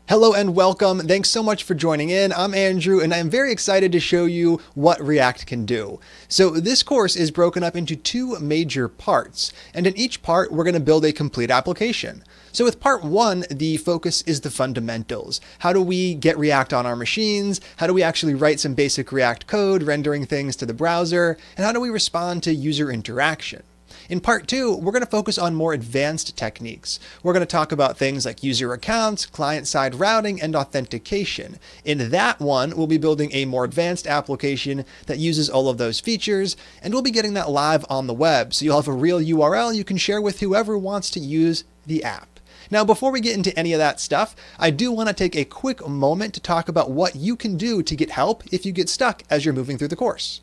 Hello and welcome. Thanks so much for joining in. I'm Andrew and I'm very excited to show you what React can do. So this course is broken up into two major parts, and in each part we're going to build a complete application. So with part one, the focus is the fundamentals. How do we get React on our machines? How do we actually write some basic React code, rendering things to the browser? And how do we respond to user interaction? In part two, we're going to focus on more advanced techniques. We're going to talk about things like user accounts, client-side routing, and authentication. In that one, we'll be building a more advanced application that uses all of those features, and we'll be getting that live on the web. So you'll have a real URL you can share with whoever wants to use the app. Now, before we get into any of that stuff, I do want to take a quick moment to talk about what you can do to get help if you get stuck as you're moving through the course.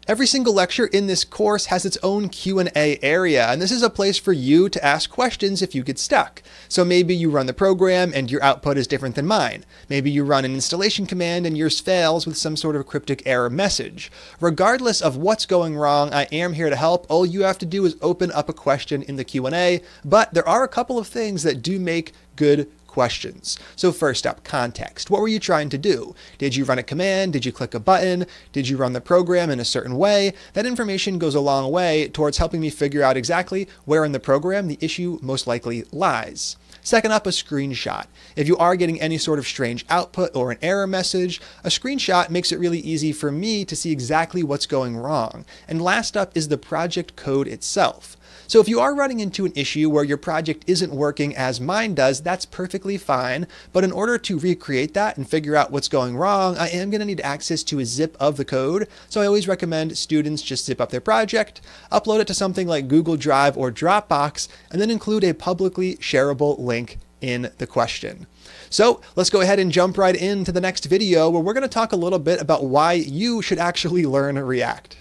Every single lecture in this course has its own Q&A area, and this is a place for you to ask questions if you get stuck. So maybe you run the program and your output is different than mine. Maybe you run an installation command and yours fails with some sort of cryptic error message. Regardless of what's going wrong, I am here to help. All you have to do is open up a question in the Q&A, but there are a couple of things that do make good questions. So first up, context. What were you trying to do? Did you run a command? Did you click a button? Did you run the program in a certain way? That information goes a long way towards helping me figure out exactly where in the program the issue most likely lies. Second up, a screenshot. If you are getting any sort of strange output or an error message, a screenshot makes it really easy for me to see exactly what's going wrong. And last up is the project code itself. So if you are running into an issue where your project isn't working as mine does, that's perfectly fine. But in order to recreate that and figure out what's going wrong, I am going to need access to a zip of the code. So I always recommend students just zip up their project, upload it to something like Google Drive or Dropbox, and then include a publicly shareable link in the question. So let's go ahead and jump right into the next video where we're going to talk a little bit about why you should actually learn React.